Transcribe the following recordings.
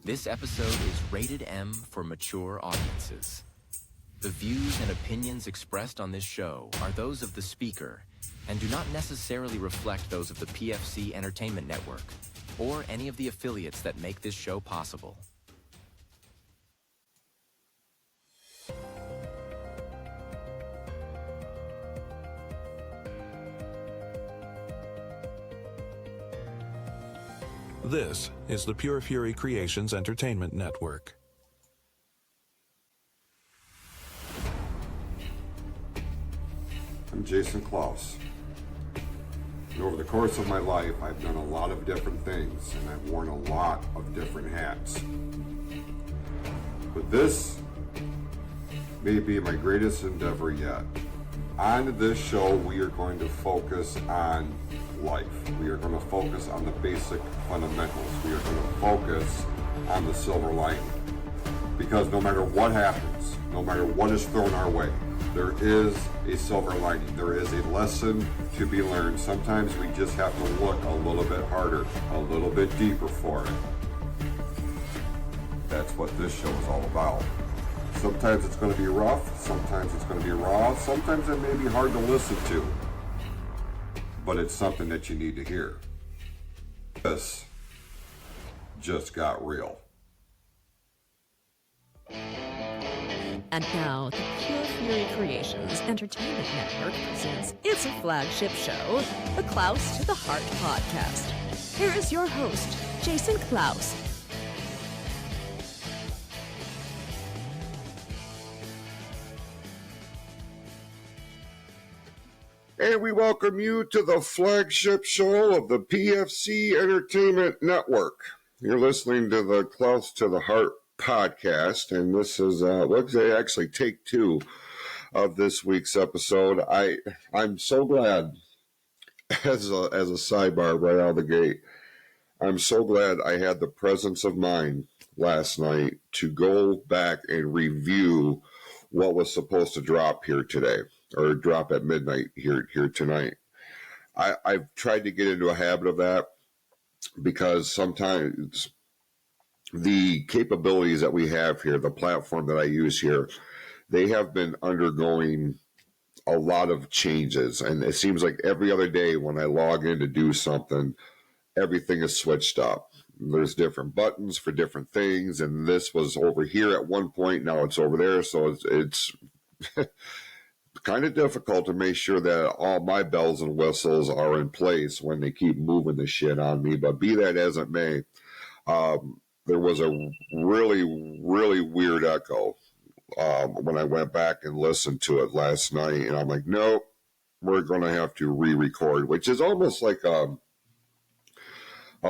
This episode is rated M for mature audiences. The views and opinions expressed on this show are those of the speaker and do not necessarily reflect those of the PFC Entertainment Network or any of the affiliates that make this show possible. This is the Pure Fury Creations Entertainment Network. I'm Jason Clouse. And over the course of my life, I've done a lot of different things, and I've worn a lot of different hats. But this may be my greatest endeavor yet. On this show, we are going to focus on life. We are going to focus on the basic fundamentals. We are going to focus on the silver lining. Because no matter what happens, no matter what is thrown our way, there is a silver lining. There is a lesson to be learned. Sometimes we just have to look a little bit harder, a little bit deeper for it. That's what this show is all about. Sometimes it's going to be rough, sometimes it's going to be raw, sometimes it may be hard to listen to. But it's something that you need to hear. This just got real. And now, the Pure Fury Creations Entertainment Network presents its flagship show, the Clouse to the Heart podcast. Here is your host, Jason Clouse. And we welcome you to the flagship show of the PFC Entertainment Network. You're listening to the Clouse to the Heart podcast, and this is actually take two of this week's episode. I'm so glad, as a sidebar right out of the gate, I'm so glad I had the presence of mind last night to go back and review what was supposed to drop here today, or drop at midnight here tonight. I've tried to get into a habit of that because sometimes the capabilities that we have here, the platform that I use here, they have been undergoing a lot of changes. And it seems like every other day when I log in to do something, everything is switched up. There's different buttons for different things. And this was over here at one point. Now it's over there. So it's kind of difficult to make sure that all my bells and whistles are in place when they keep moving the shit on me. But be that as it may, there was a really, really weird echo when I went back and listened to it last night. And I'm like, nope, we're going to have to re-record, which is almost like a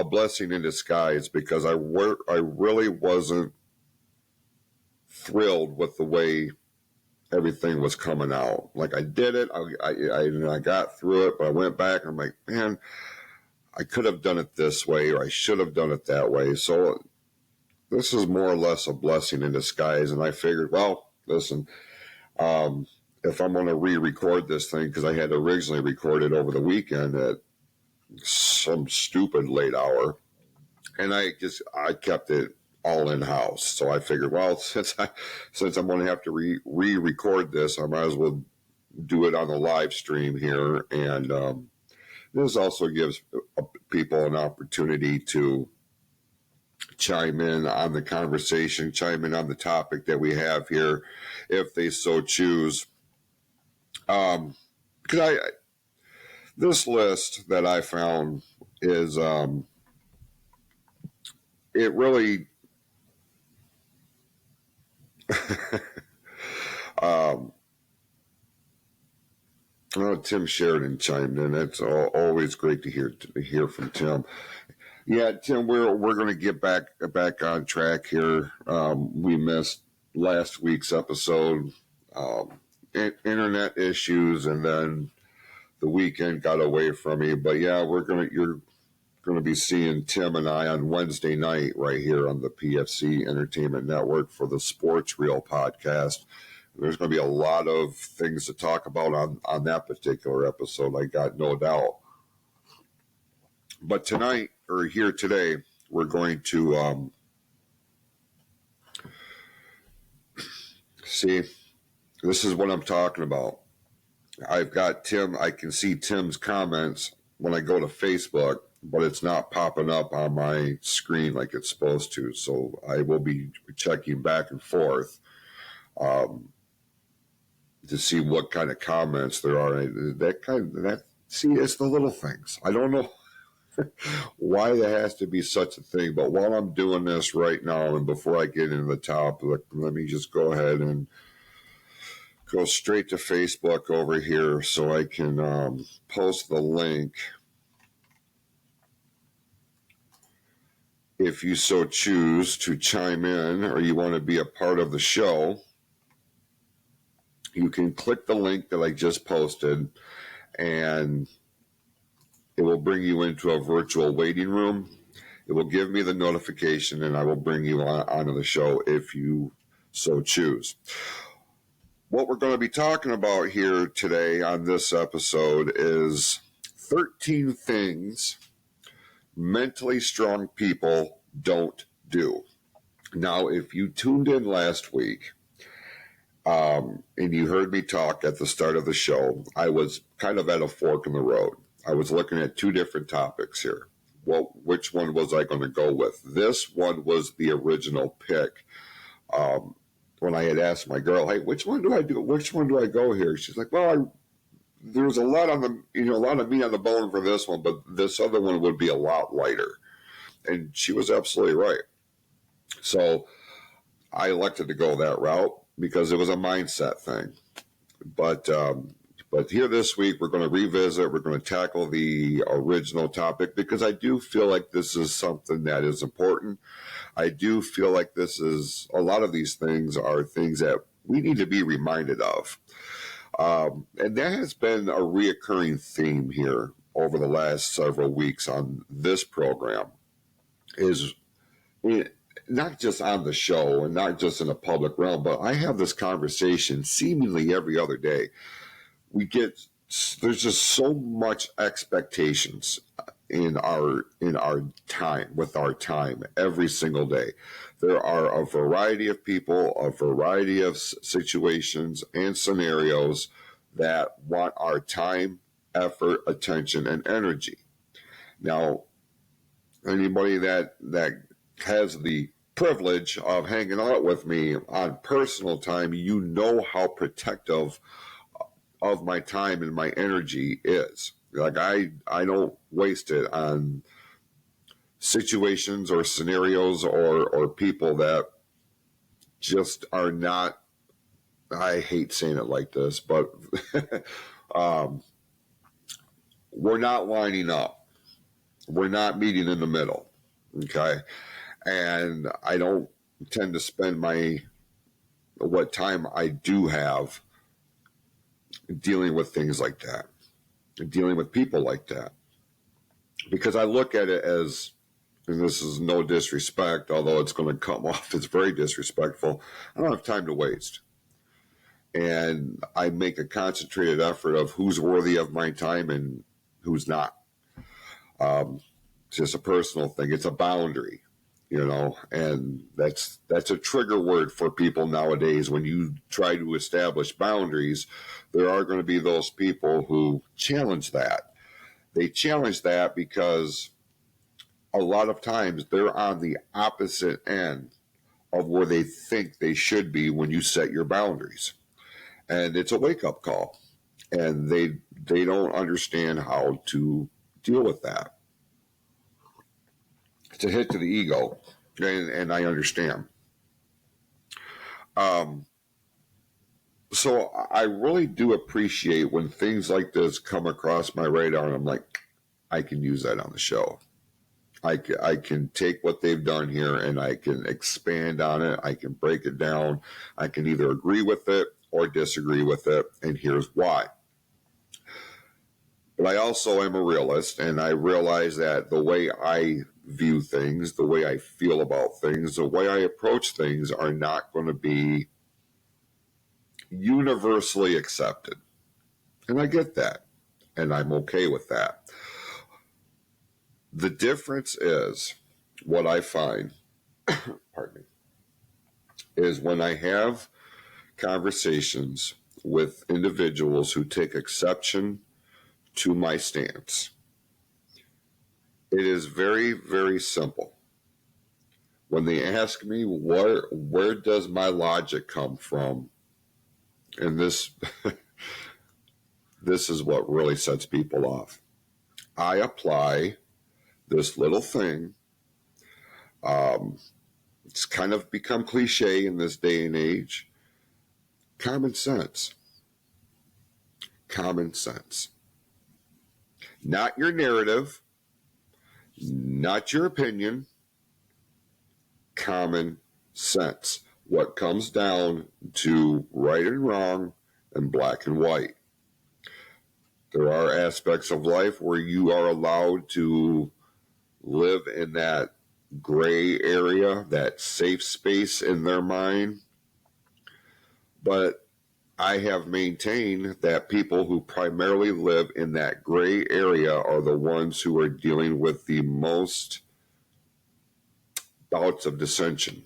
blessing in disguise, because I really wasn't thrilled with the way everything was coming out. Like, I did it, I got through it, but I went back and I'm like, man, I could have done it this way, or I should have done it that way. So this is more or less a blessing in disguise. And I figured, well, listen, if I'm going to re-record this thing, because I had originally recorded over the weekend at some stupid late hour, and I kept it all in house. So I figured, well, since I'm going to have to re-record this, I might as well do it on the live stream here. And this also gives people an opportunity to chime in on the conversation, chime in on the topic that we have here, if they so choose. Because this list that I found is, it really, Tim Sheridan chimed in. It's always great to hear from Tim. Yeah, Tim, we're going to get back on track here. We missed last week's episode, internet issues, and then the weekend got away from me. But yeah, you're going to be seeing Tim and I on Wednesday night right here on the PFC Entertainment Network for the Sports Reel podcast. There's going to be a lot of things to talk about on that particular episode, I got no doubt. But tonight, or here today, we're going to See, this is what I'm talking about. I've got Tim. I can see Tim's comments when I go to Facebook, but it's not popping up on my screen like it's supposed to. So I will be checking back and forth to see what kind of comments there are. See, it's the little things. I don't know why there has to be such a thing. But while I'm doing this right now, and before I get into the topic, let me just go ahead and go straight to Facebook over here so I can post the link. If you so choose to chime in or you want to be a part of the show, you can click the link that I just posted, and it will bring you into a virtual waiting room. It will give me the notification, and I will bring you onto the show if you so choose. What we're going to be talking about here today on this episode is 13 things mentally strong people don't do. Now, if you tuned in last week and you heard me talk at the start of the show, I was kind of at a fork in the road. I was looking at two different topics here. Well, which one was I going to go with? This one was the original pick. When I had asked my girl, hey, which one do I do? Which one do I go here? She's like, well, there's a lot on the, a lot of meat on the bone for this one, but this other one would be a lot lighter. And she was absolutely right. So I elected to go that route because it was a mindset thing. But here this week, we're going to revisit, we're going to tackle the original topic because I do feel like this is something that is important. I do feel like a lot of these things are things that we need to be reminded of. And that has been a reoccurring theme here over the last several weeks on this program, is not just on the show and not just in the public realm, but I have this conversation seemingly every other day. There's just so much expectations in our time, with our time every single day. There are a variety of people, a variety of situations and scenarios that want our time, effort, attention, and energy. Now, anybody that has the privilege of hanging out with me on personal time, you know how protective of my time and my energy is. Like I don't waste it on situations or scenarios or people that just are not, I hate saying it like this, but we're not lining up. We're not meeting in the middle. Okay. And I don't tend to spend what time I do have dealing with things like that, dealing with people like that. Because I look at it as, and this is no disrespect, although it's going to come off as very disrespectful, I don't have time to waste. And I make a concentrated effort of who's worthy of my time and who's not. It's just a personal thing. It's a boundary, and that's a trigger word for people nowadays. When you try to establish boundaries, there are going to be those people who challenge that. They challenge that because a lot of times they're on the opposite end of where they think they should be when you set your boundaries. And it's a wake-up call. And they don't understand how to deal with that. It's a hit to the ego, and I understand. So I really do appreciate when things like this come across my radar, and I'm like, I can use that on the show. I can take what they've done here and I can expand on it. I can break it down. I can either agree with it or disagree with it, and here's why. But I also am a realist, and I realize that the way I view things, the way I feel about things, the way I approach things are not going to be universally accepted. And I get that, and I'm okay with that. The difference is, what I find, pardon me, is when I have conversations with individuals who take exception to my stance. It is very, very simple. When they ask me where does my logic come from, and this this is what really sets people off. I apply this little thing. It's kind of become cliche in this day and age. Common sense. Common sense. Not your narrative, not your opinion. Common sense. What comes down to right and wrong and black and white. There are aspects of life where you are allowed to live in that gray area, that safe space in their mind. But I have maintained that people who primarily live in that gray area are the ones who are dealing with the most bouts of dissension.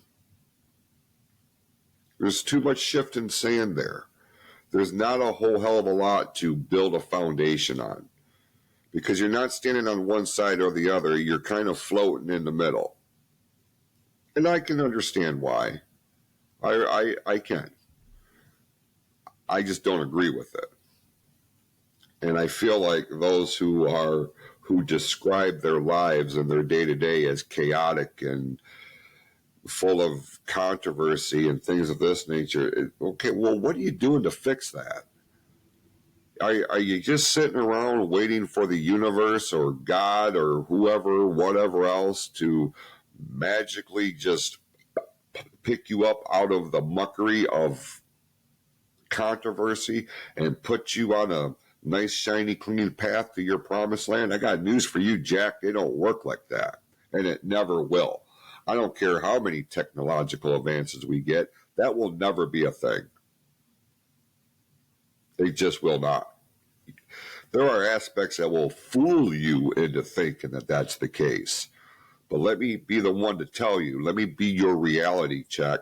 There's too much shift in sand there. There's not a whole hell of a lot to build a foundation on, because you're not standing on one side or the other. You're kind of floating in the middle. And I can understand why. I can. I just don't agree with it. And I feel like those who describe their lives and their day-to-day as chaotic and full of controversy and things of this nature, okay, well, what are you doing to fix that? Are you just sitting around waiting for the universe or God or whoever, whatever else, to magically just pick you up out of the muckery of controversy and put you on a nice, shiny, clean path to your promised land? I got news for you, Jack. They don't work like that, and it never will. I don't care how many technological advances we get. That will never be a thing. They just will not. There are aspects that will fool you into thinking that that's the case. But let me be the one to tell you, let me be your reality check.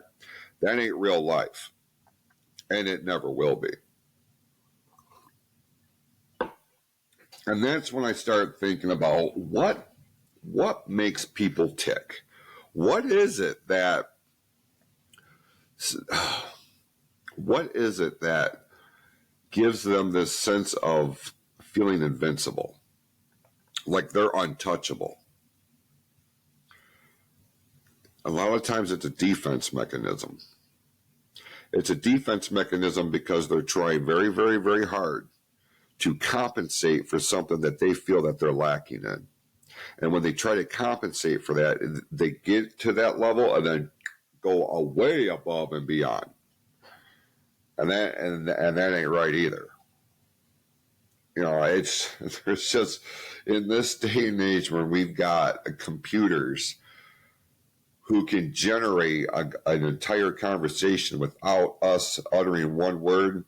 That ain't real life. And it never will be. And that's when I start thinking about what makes people tick. What is it that gives them this sense of feeling invincible, like they're untouchable? A lot of times it's a defense mechanism. It's a defense mechanism because they're trying very, very, very hard to compensate for something that they feel that they're lacking in. And when they try to compensate for that, they get to that level and then go way above and beyond. And that ain't right either. You know, there's just, in this day and age when we've got computers who can generate an entire conversation without us uttering one word,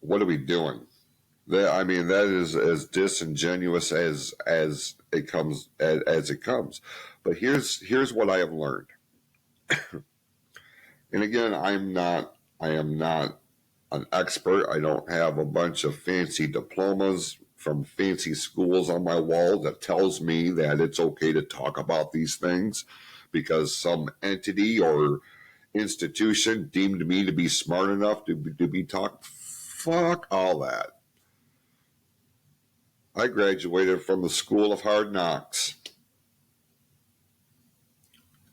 what are we doing? That is as disingenuous as it comes. But here's what I have learned. And again, I am not an expert. I don't have a bunch of fancy diplomas from fancy schools on my wall that tells me that it's okay to talk about these things because some entity or institution deemed me to be smart enough to be talked. Fuck all that. I graduated from the School of Hard Knocks.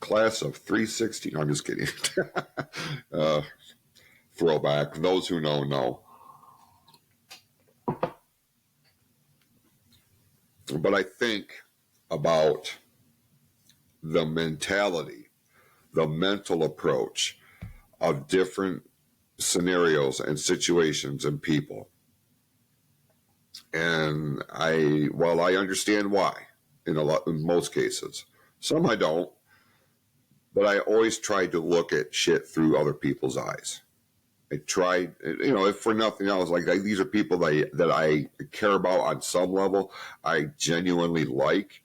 Class of 316. No, I'm just kidding. Throwback. Those who know. But I think about the mentality, the mental approach of different scenarios and situations and people. And while I understand why in most cases, some I don't, but I always try to look at shit through other people's eyes. I tried, if for nothing else, like these are people that I care about on some level. I genuinely like.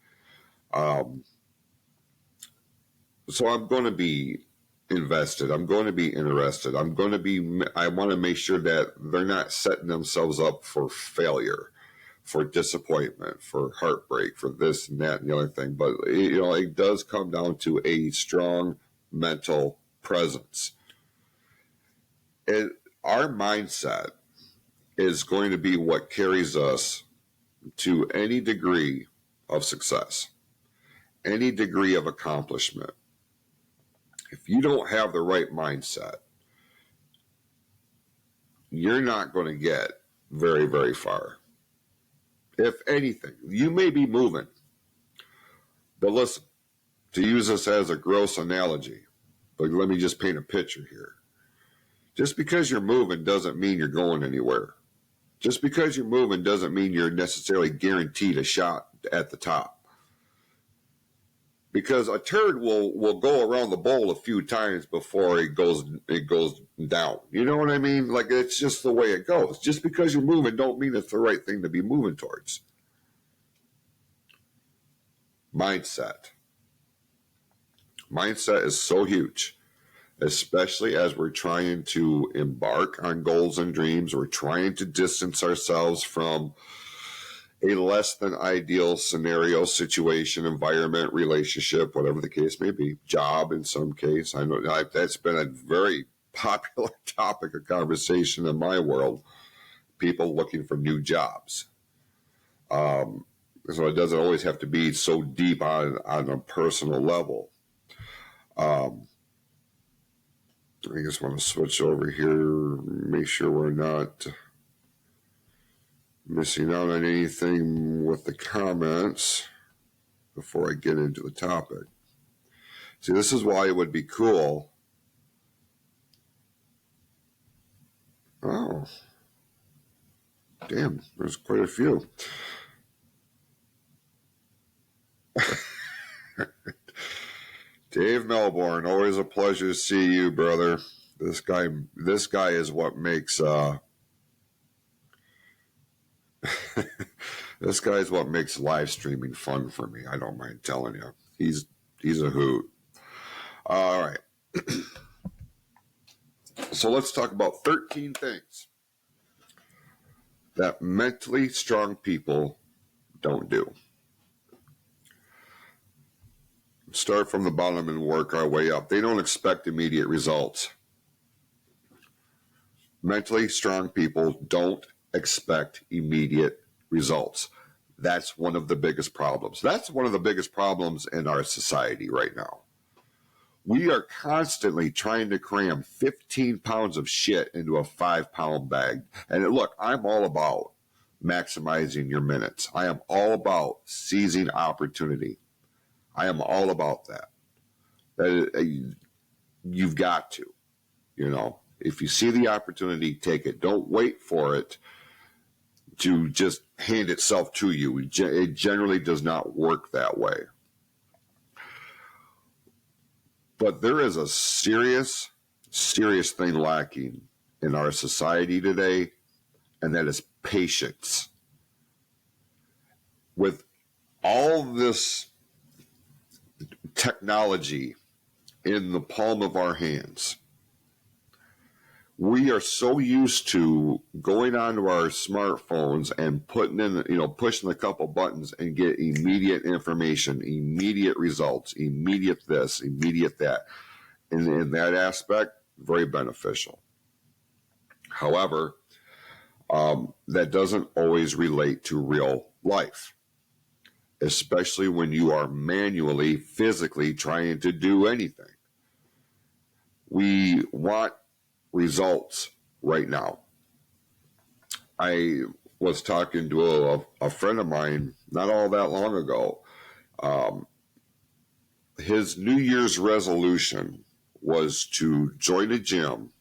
So I'm going to be invested. I'm going to be interested. I want to make sure that they're not setting themselves up for failure, for disappointment, for heartbreak, for this and that and the other thing. But, it does come down to a strong mental presence. Our mindset is going to be what carries us to any degree of success, any degree of accomplishment. If you don't have the right mindset, you're not going to get very, very far. If anything, you may be moving. But listen, to use this as a gross analogy, but let me just paint a picture here. Just because you're moving doesn't mean you're going anywhere. Just because you're moving doesn't mean you're necessarily guaranteed a shot at the top. Because a turd will go around the bowl a few times before it goes down. You know what I mean? Like, it's just the way it goes. Just because you're moving don't mean it's the right thing to be moving towards. Mindset. Mindset is so huge, especially as we're trying to embark on goals and dreams. We're trying to distance ourselves from a less than ideal scenario, situation, environment, relationship, whatever the case may be, job in some case. I know that's been a very popular topic of conversation in my world, people looking for new jobs. So it doesn't always have to be so deep on a personal level. I just want to switch over here, make sure we're not missing out on anything with the comments before I get into the topic. See, this is why it would be cool. Oh, damn, there's quite a few. Dave Melbourne, always a pleasure to see you, brother. This guy is what makes this guy is what makes live streaming fun for me. I don't mind telling you. He's a hoot. All right. So let's talk about 13 things that mentally strong people don't do. Start from the bottom and work our way up. They don't expect immediate results. Mentally strong people don't expect immediate results. That's one of the biggest problems. That's one of the biggest problems in our society right now. We are constantly trying to cram 15 pounds of shit into a 5-pound bag. And look, I'm all about maximizing your minutes. I am all about seizing opportunity. I am all about that. You've got to, if you see the opportunity, take it. Don't wait for it to just hand itself to you. It generally does not work that way. But there is a serious, serious thing lacking in our society today, and that is patience. With all this technology in the palm of our hands, we are so used to going onto our smartphones and pushing a couple buttons and get immediate information, immediate results, immediate this, immediate that. And in that aspect, very beneficial. However, that doesn't always relate to real life, especially when you are manually, physically trying to do anything. We want results right now. I was talking to a friend of mine not all that long ago. His New Year's resolution was to join a gym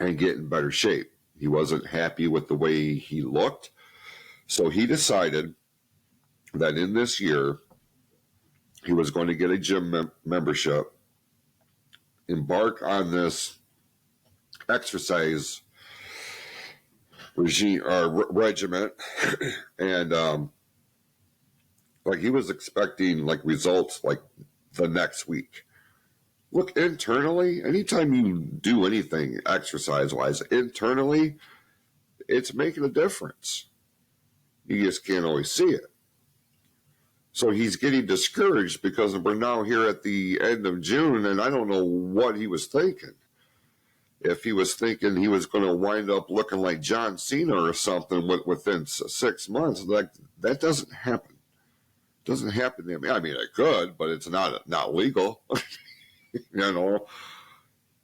and get in better shape. He wasn't happy with the way he looked, so he decided that in this year he was going to get a gym membership, embark on this exercise regime or regiment, and he was expecting results the next week, Look, internally, anytime you do anything exercise-wise, internally, it's making a difference. You just can't always see it. So he's getting discouraged because we're now here at the end of June, and I don't know what he was thinking. If he was thinking he was going to wind up looking like John Cena or something within 6 months, that doesn't happen. It doesn't happen to me. I mean, it could, but it's not legal. You know,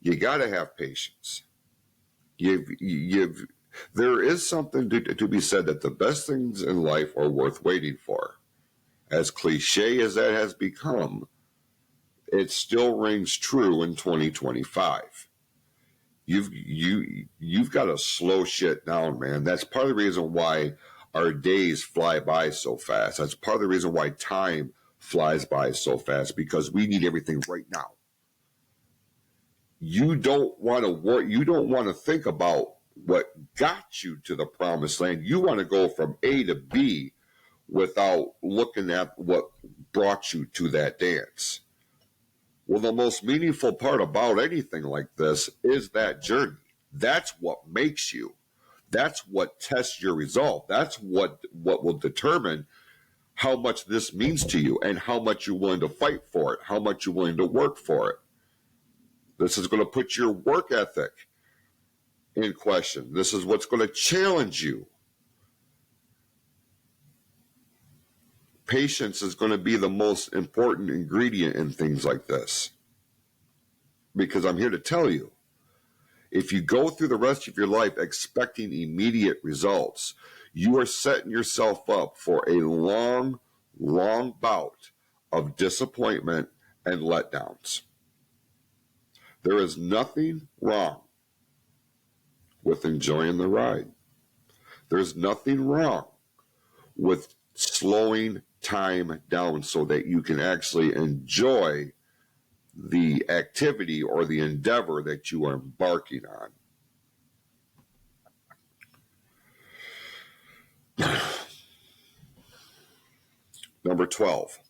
you got to have patience. There is something to be said that the best things in life are worth waiting for. As cliche as that has become, it still rings true in 2025. You've got to slow shit down, man. That's part of the reason why our days fly by so fast. That's part of the reason why time flies by so fast, because we need everything right now. You don't want to work. You don't want to think about what got you to the promised land. You want to go from A to B without looking at what brought you to that dance. Well, the most meaningful part about anything like this is that journey. That's what makes you. That's what tests your resolve. That's what will determine how much this means to you and how much you're willing to fight for it, how much you're willing to work for it. This is going to put your work ethic in question. This is what's going to challenge you. Patience is going to be the most important ingredient in things like this. Because I'm here to tell you, if you go through the rest of your life expecting immediate results, you are setting yourself up for a long, long bout of disappointment and letdowns. There is nothing wrong with enjoying the ride. There's nothing wrong with slowing time down so that you can actually enjoy the activity or the endeavor that you are embarking on. Number 12,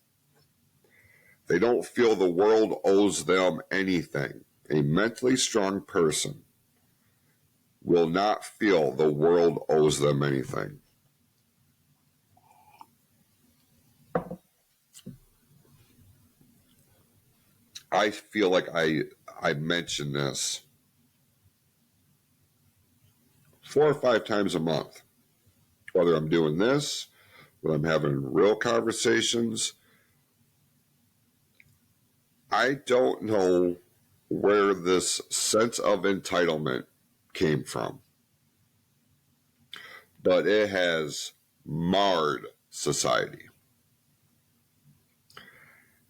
they don't feel the world owes them anything. A mentally strong person will not feel the world owes them anything. I feel like I mention this 4 or 5 times a month, whether I'm doing this, when I'm having real conversations. I don't know where this sense of entitlement came from, but it has marred society.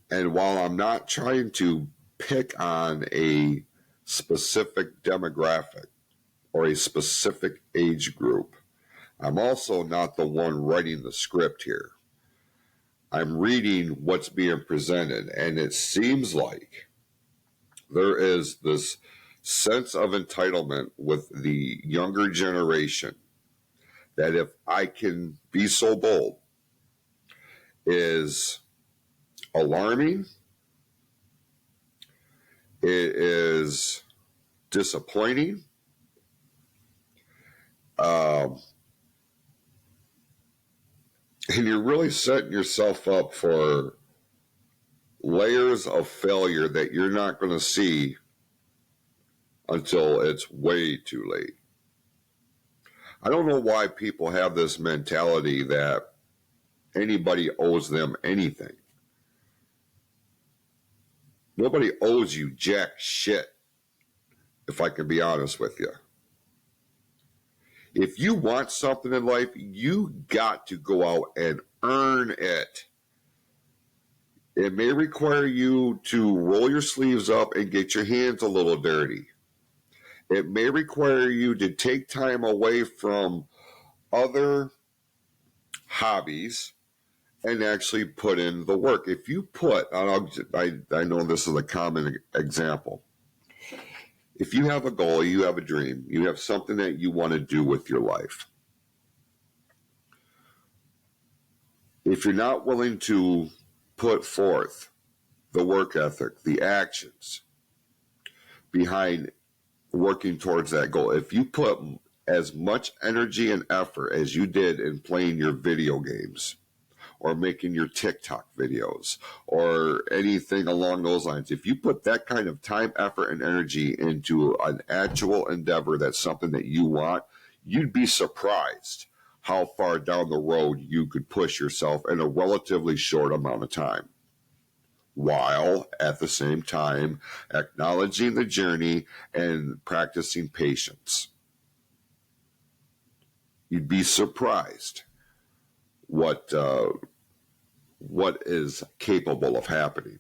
And while I'm not trying to pick on a specific demographic or a specific age group, I'm also not the one writing the script here. I'm reading what's being presented, and it seems like there is this sense of entitlement with the younger generation that, if I can be so bold, is alarming. It is disappointing. And you're really setting yourself up for layers of failure that you're not going to see until it's way too late. I don't know why people have this mentality that anybody owes them anything. Nobody owes you jack shit, if I can be honest with you. If you want something in life, you got to go out and earn it. It may require you to roll your sleeves up and get your hands a little dirty. It may require you to take time away from other hobbies and actually put in the work. If you put, I know this is a common example. If you have a goal, you have a dream, you have something that you want to do with your life. If you're not willing to put forth the work ethic, the actions, behind working towards that goal. If you put as much energy and effort as you did in playing your video games or making your TikTok videos or anything along those lines, if you put that kind of time, effort, and energy into an actual endeavor that's something that you want, you'd be surprised how far down the road you could push yourself in a relatively short amount of time, while at the same time acknowledging the journey and practicing patience. You'd be surprised what is capable of happening.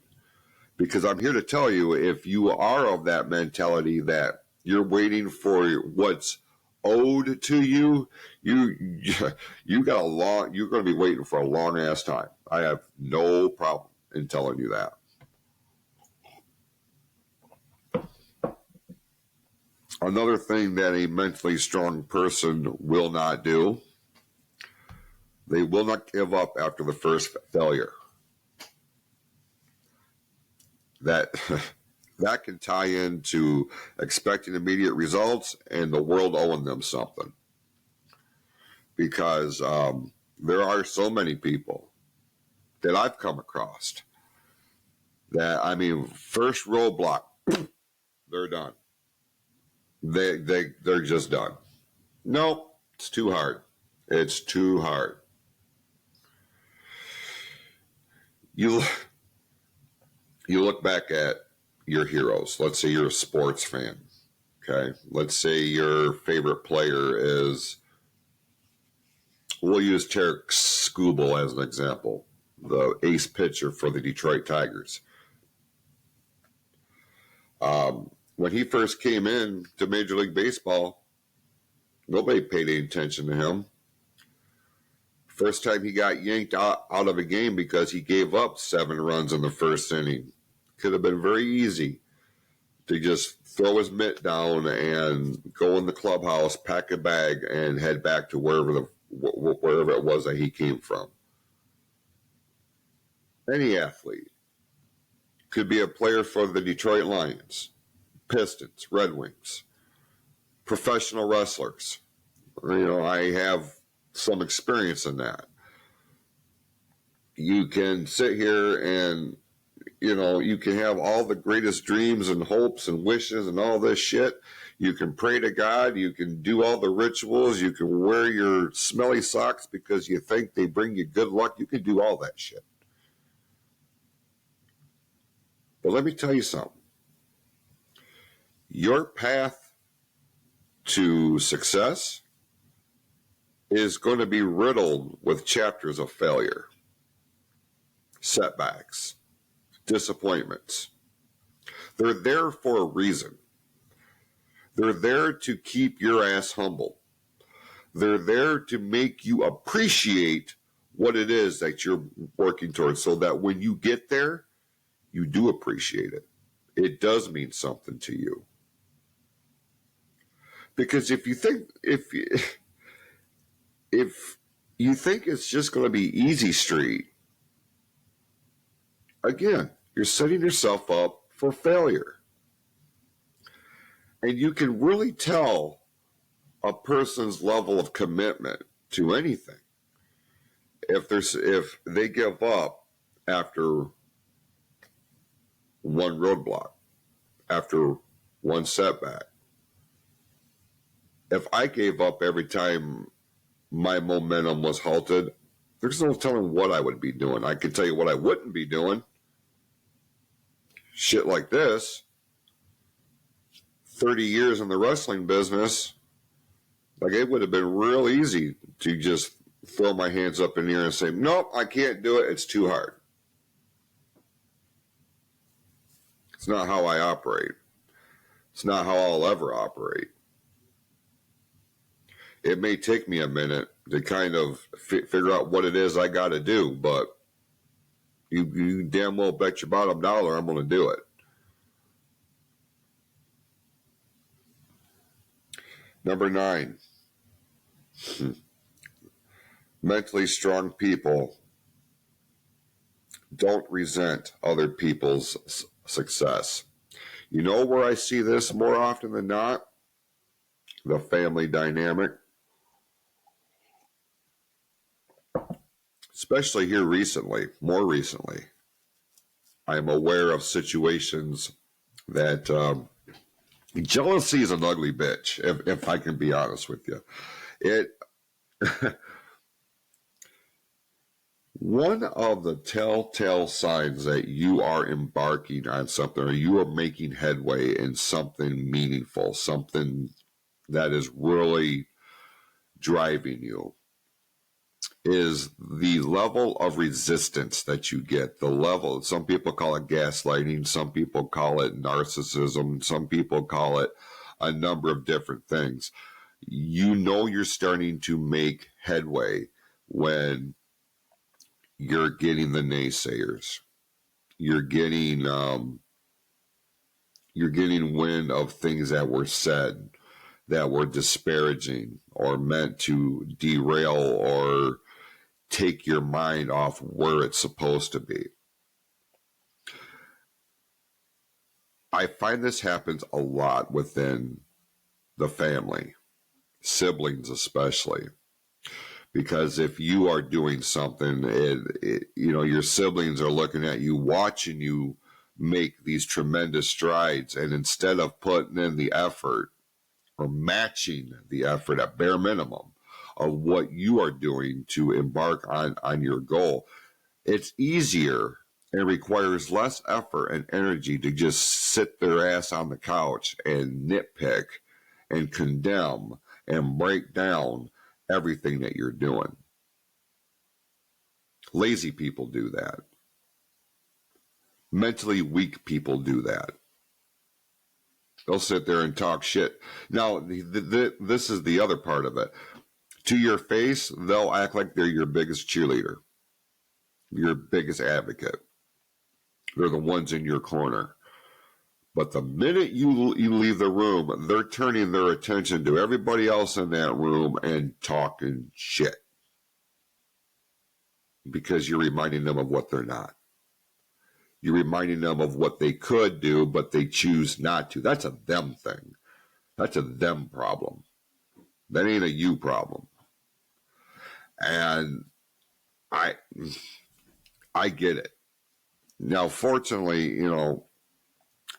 Because I'm here to tell you, if you are of that mentality that you're waiting for what's owed to you, you're going to be waiting for a long ass time. I have no problem in telling you that. Another thing that a mentally strong person will not do, they will not give up after the first failure. That can tie into expecting immediate results and the world owing them something. Because there are so many people that I've come across that, I mean, first roadblock, they're done. They're just done. Nope, it's too hard. It's too hard. You look back at your heroes. Let's say you're a sports fan. Okay. Let's say your favorite player is, we'll use Tarek Skubal as an example, the ace pitcher for the Detroit Tigers. When he first came in to Major League Baseball, nobody paid any attention to him. First time he got yanked out of a game because he gave up 7 runs in the first inning. Could have been very easy to just throw his mitt down and go in the clubhouse, pack a bag, and head back to wherever it was that he came from. Any athlete. Could be a player for the Detroit Lions, Pistons, Red Wings, professional wrestlers. I have some experience in that. You can sit here and, you can have all the greatest dreams and hopes and wishes and all this shit. You can pray to God. You can do all the rituals. You can wear your smelly socks because you think they bring you good luck. You can do all that shit. But let me tell you something. Your path to success is going to be riddled with chapters of failure, setbacks, disappointments. They're there for a reason. They're there to keep your ass humble. They're there to make you appreciate what it is that you're working towards, so that when you get there, you do appreciate it. It does mean something to you. Because if you think it's just going to be easy street, again, you're setting yourself up for failure. And you can really tell a person's level of commitment to anything if they give up after one roadblock, after one setback. If I gave up every time my momentum was halted, there's no telling what I would be doing. I can tell you what I wouldn't be doing. Shit like this. 30 years in the wrestling business, like, it would have been real easy to just throw my hands up in the air and say, nope, I can't do it. It's too hard. It's not how I operate. It's not how I'll ever operate. It may take me a minute to kind of figure out what it is I got to do, but you damn well bet your bottom dollar I'm going to do it. Number 9, mentally strong people don't resent other people's success. You know where I see this more often than not? The family dynamic. Especially here recently, more recently. I'm aware of situations that jealousy is an ugly bitch, if I can be honest with you. It One of the telltale signs that you are embarking on something or you are making headway in something meaningful, something that is really driving you, is the level of resistance that you get. The level, some people call it gaslighting, some people call it narcissism, some people call it a number of different things. You know you're starting to make headway when you're getting the naysayers. You're getting wind of things that were said that were disparaging or meant to derail or take your mind off where it's supposed to be. I find this happens a lot within the family, siblings especially. Because if you are doing something, your siblings are looking at you, watching you make these tremendous strides, and instead of putting in the effort or matching the effort at bare minimum of what you are doing to embark on your goal, it's easier and requires less effort and energy to just sit their ass on the couch and nitpick and condemn and break down everything that you're doing. Lazy people do that. Mentally weak people do that. They'll sit there and talk shit. Now, this is the other part of it. To your face, they'll act like they're your biggest cheerleader, your biggest advocate. They're the ones in your corner. But the minute you leave the room, they're turning their attention to everybody else in that room and talking shit. Because you're reminding them of what they're not. You're reminding them of what they could do, but they choose not to. That's a them thing. That's a them problem. That ain't a you problem. And I get it. Now, fortunately,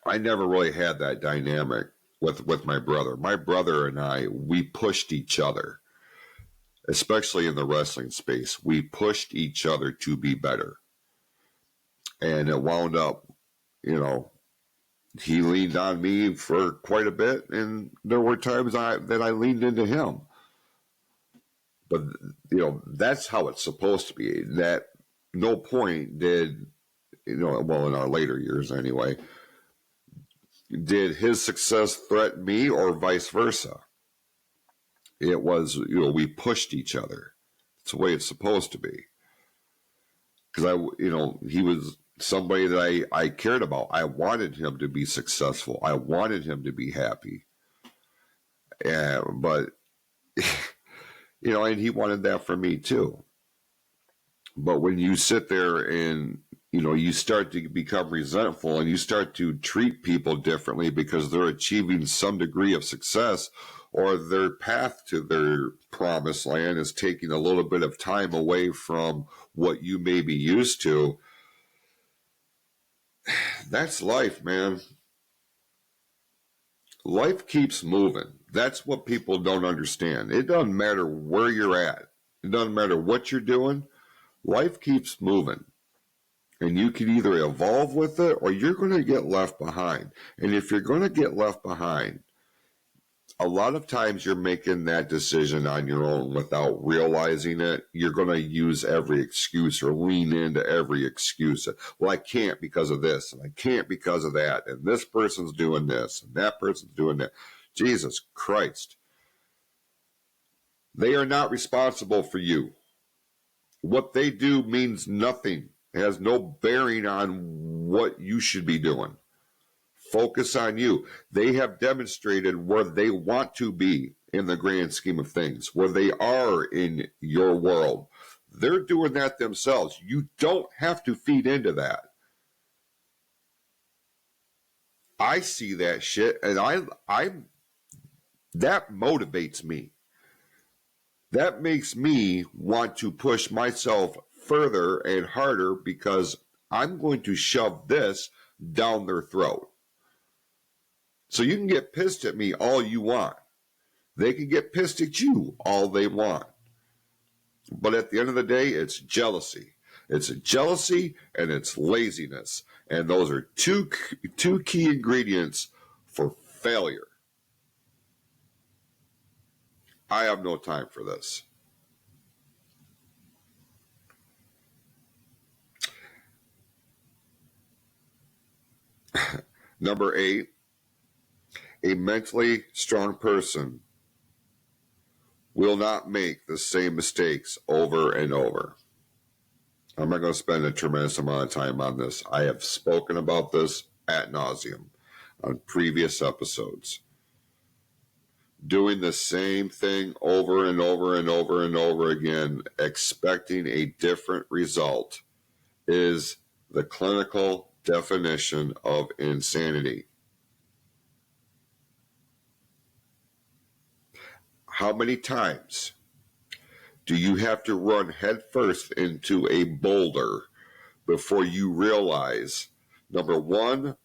I never really had that dynamic with my brother. My brother and I, we pushed each other, especially in the wrestling space. We pushed each other to be better. And it wound up, he leaned on me for quite a bit, and there were times that I leaned into him. But, that's how it's supposed to be. That no point did, well, in our later years anyway, did his success threaten me or vice versa. It was, we pushed each other. It's the way it's supposed to be. Because he was somebody that I cared about. I wanted him to be successful. I wanted him to be happy. But, and he wanted that for me too. But when you sit there and, you start to become resentful and you start to treat people differently because they're achieving some degree of success, or their path to their promised land is taking a little bit of time away from what you may be used to. That's life, man. Life keeps moving. That's what people don't understand. It doesn't matter where you're at. It doesn't matter what you're doing. Life keeps moving. And you can either evolve with it or you're going to get left behind. And if you're going to get left behind, a lot of times you're making that decision on your own without realizing it. You're going to use every excuse or lean into every excuse. Well, I can't because of this, and I can't because of that, and this person's doing this, and that person's doing that. Jesus Christ. They are not responsible for you. What they do means nothing. It has no bearing on what you should be doing. Focus on you. They have demonstrated where they want to be in the grand scheme of things, where they are in your world. They're doing that themselves. You don't have to feed into that. I see that shit, and I that motivates me. That makes me want to push myself further and harder because I'm going to shove this down their throat. So you can get pissed at me all you want. They can get pissed at you all they want. But at the end of the day, it's jealousy. It's jealousy and it's laziness. And those are two key ingredients for failure. I have no time for this. Number 8, a mentally strong person will not make the same mistakes over and over. I'm not going to spend a tremendous amount of time on this. I have spoken about this ad nauseum on previous episodes. Doing the same thing over and over and over and over again, expecting a different result, is the clinical definition of insanity. How many times do you have to run headfirst into a boulder before you realize, number one,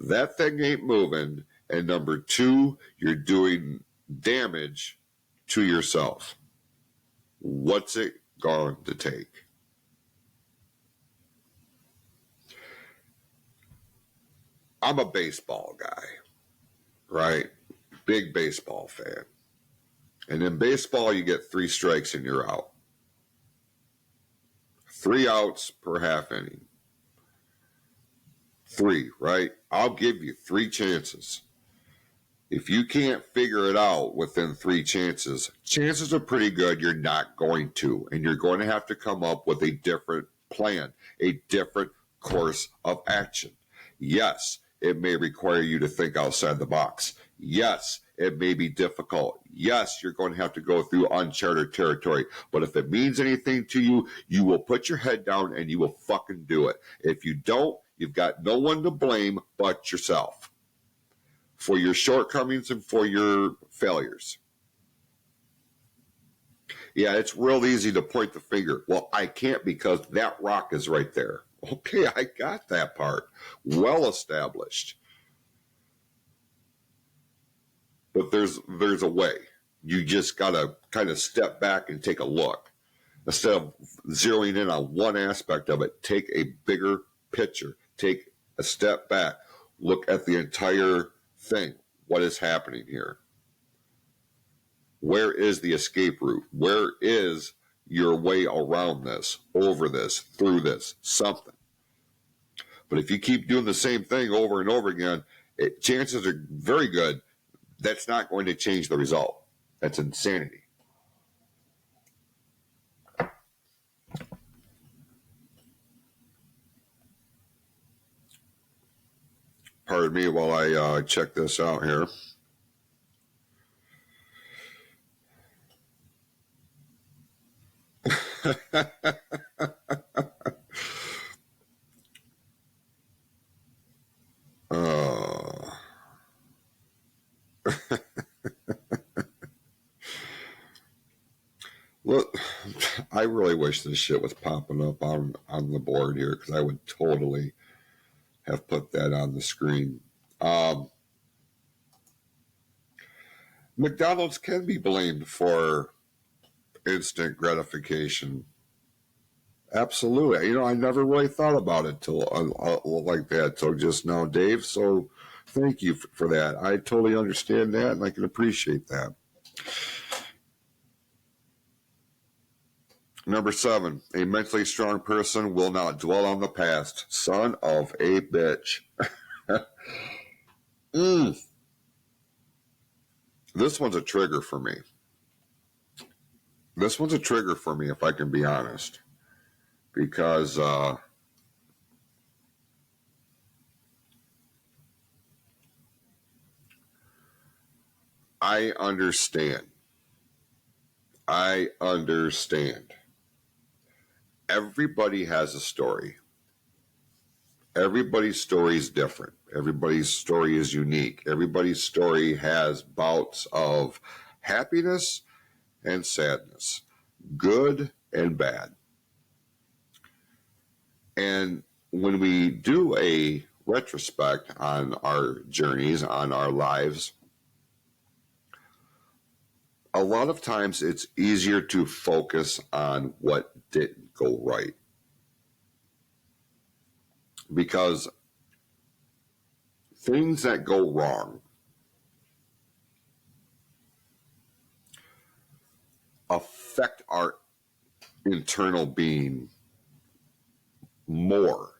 that thing ain't moving, and number two, you're doing damage to yourself? What's it going to take? I'm a baseball guy, right? Big baseball fan. And in baseball, you get 3 strikes and you're out. 3 outs per half inning. 3, right? I'll give you 3 chances. If you can't figure it out within 3 chances, chances are pretty good you're not going to. And you're going to have to come up with a different plan, a different course of action. Yes, it may require you to think outside the box. Yes, it may be difficult. Yes, you're going to have to go through uncharted territory. But if it means anything to you, you will put your head down and you will fucking do it. If you don't, you've got no one to blame but yourself for your shortcomings and for your failures. Yeah, it's real easy to point the finger. Well, I can't because that rock is right there. Okay, I got that part. Well established. But there's a way. You just got to kind of step back and take a look. Instead of zeroing in on one aspect of it, take a bigger picture. Take a step back. Look at the entire thing. What is happening here? Where is the escape route? Where is your way around this, over this, through this, something? But if you keep doing the same thing over and over again, chances are very good that's not going to change the result. That's insanity. Pardon me while I check this out here. Look, I really wish this shit was popping up on the board here because I would totally have put that on the screen. McDonald's can be blamed for instant gratification. Absolutely. You know, I never really thought about it till like that till just now, Dave. So thank you for that. I totally understand that and I can appreciate that. Number 7, a mentally strong person will not dwell on the past. Son of a bitch. This one's a trigger for me. This one's a trigger for me, if I can be honest. Because I understand. Everybody has a story. everybody's story is different. Everybody's story is unique. Everybody's story has bouts of happiness and sadness, good and bad. And when we do a retrospect on our journeys, on our lives, a lot of times it's easier to focus on what didn't go right. Because things that go wrong affect our internal being more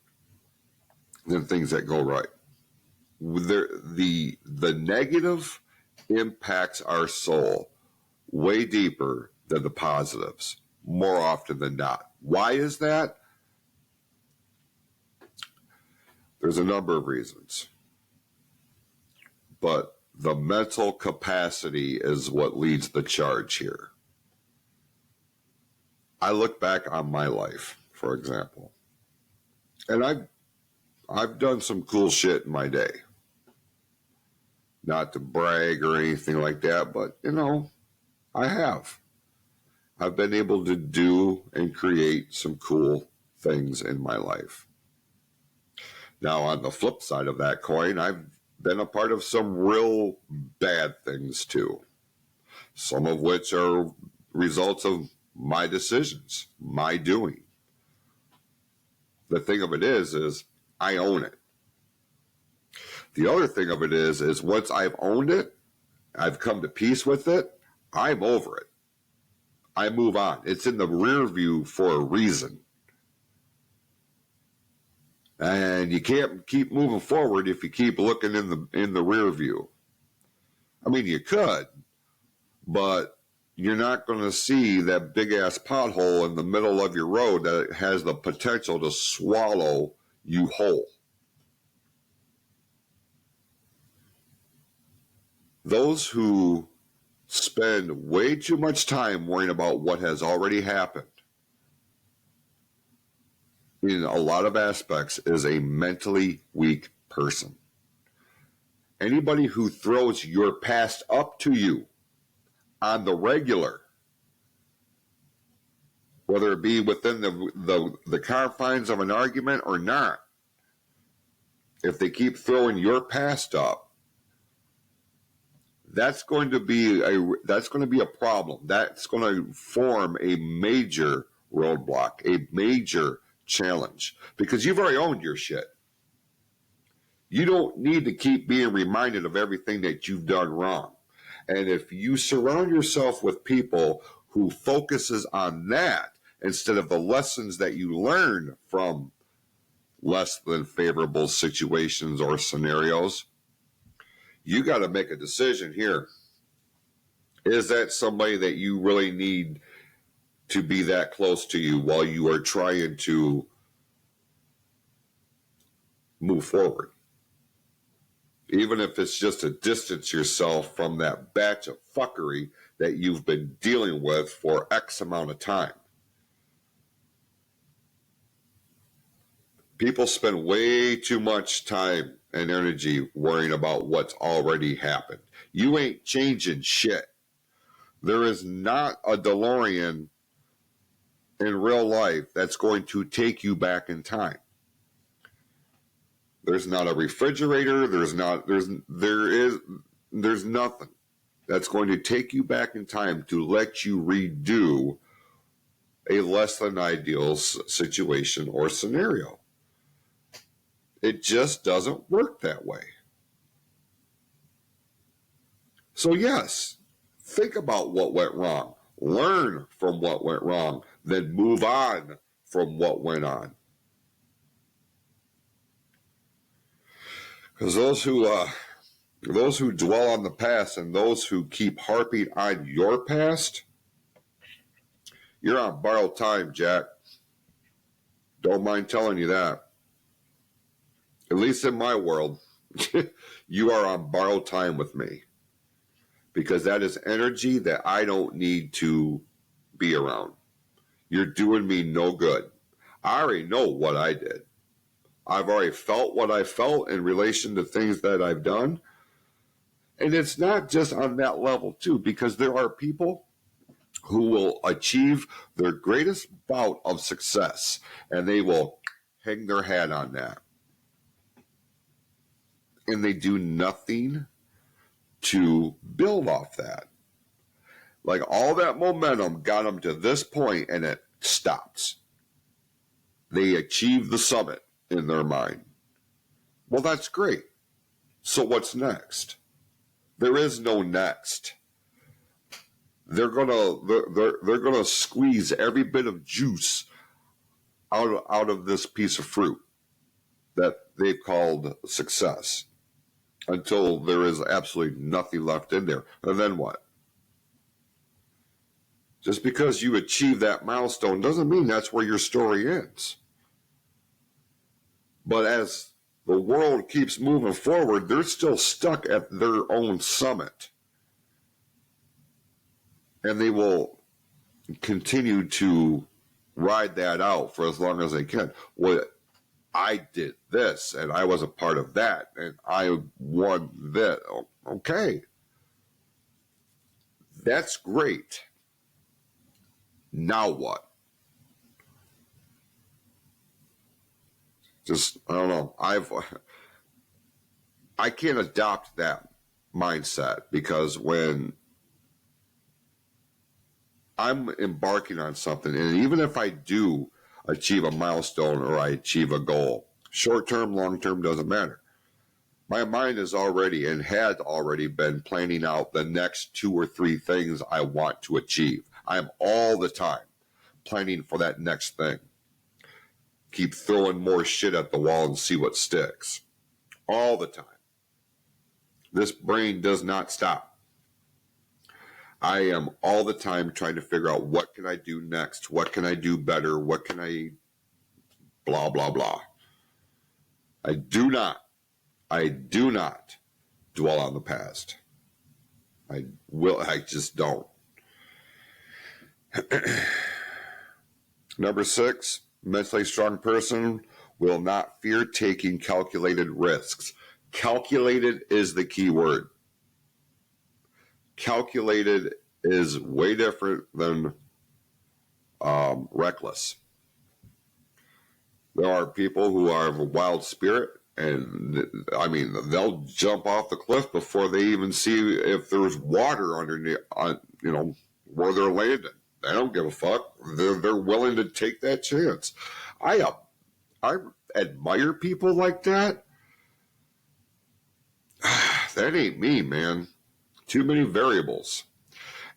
than things that go right. The negative impacts our soul way deeper than the positives, more often than not. Why is that? There's a number of reasons. But the mental capacity is what leads the charge here. I look back on my life, for example, and I've done some cool shit in my day. Not to brag or anything like that, but, I have. I've been able to do and create some cool things in my life. Now, on the flip side of that coin, I've been a part of some real bad things too. Some of which are results of my decisions, my doing. The thing of it is I own it. The other thing of it is once I've owned it, I've come to peace with it, I'm over it. I move on. It's in the rear view for a reason. And you can't keep moving forward if you keep looking in the rear view. I mean, you could, but you're not going to see that big-ass pothole in the middle of your road that has the potential to swallow you whole. Those who spend way too much time worrying about what has already happened in a lot of aspects is a mentally weak person. Anybody who throws your past up to you on the regular, whether it be within the confines of an argument or not, if they keep throwing your past up, that's going to be a problem. That's going to form a major roadblock, a major challenge, because you've already owned your shit. You don't need to keep being reminded of everything that you've done wrong. And if you surround yourself with people who focuses on that instead of the lessons that you learn from less than favorable situations or scenarios, you got to make a decision here. Is that somebody that you really need to be that close to you while you are trying to move forward? Even if it's just to distance yourself from that batch of fuckery that you've been dealing with for X amount of time. People spend way too much time and energy worrying about what's already happened. You ain't changing shit. There is not a DeLorean in real life that's going to take you back in time. There's not a refrigerator. There's nothing that's going to take you back in time to let you redo a less than ideal situation or scenario. It just doesn't work that way. So yes, think about what went wrong. Learn from what went wrong. Then move on from what went on. Because those who dwell on the past and those who keep harping on your past, you're on borrowed time, Jack. Don't mind telling you that. At least in my world, you are on borrowed time with me. Because that is energy that I don't need to be around. You're doing me no good. I already know what I did. I've already felt what I felt in relation to things that I've done. And it's not just on that level, too, because there are people who will achieve their greatest bout of success, and they will hang their hat on that. And they do nothing to build off that. Like all that momentum got them to this point, and it stops. They achieve the summit in their mind. Well, that's great. So what's next? There is no next. They're gonna squeeze every bit of juice out of this piece of fruit that they've called success until there is absolutely nothing left in there. And then what? Just because you achieve that milestone doesn't mean that's where your story ends. But as the world keeps moving forward, they're still stuck at their own summit. And they will continue to ride that out for as long as they can. Well, I did this, and I was a part of that, and I won that. Okay. That's great. Now what? Just, I don't know. I can't adopt that mindset, because when I'm embarking on something, and even if I do achieve a milestone or I achieve a goal, short term, long term, doesn't matter. My mind is already and had already been planning out the next 2 or 3 things I want to achieve. I am all the time planning for that next thing. Keep throwing more shit at the wall and see what sticks. All the time. This brain does not stop. I am all the time trying to figure out what can I do next, what can I do better, what can I blah, blah, blah. I do not dwell on the past. I just don't. Number 6, mentally strong person will not fear taking calculated risks. Calculated is the key word. Calculated is way different than reckless. There are people who are of a wild spirit, and I mean, they'll jump off the cliff before they even see if there's water underneath, where they're landing. They don't give a fuck. They're willing to take that chance. I admire people like that. That ain't me, man. Too many variables.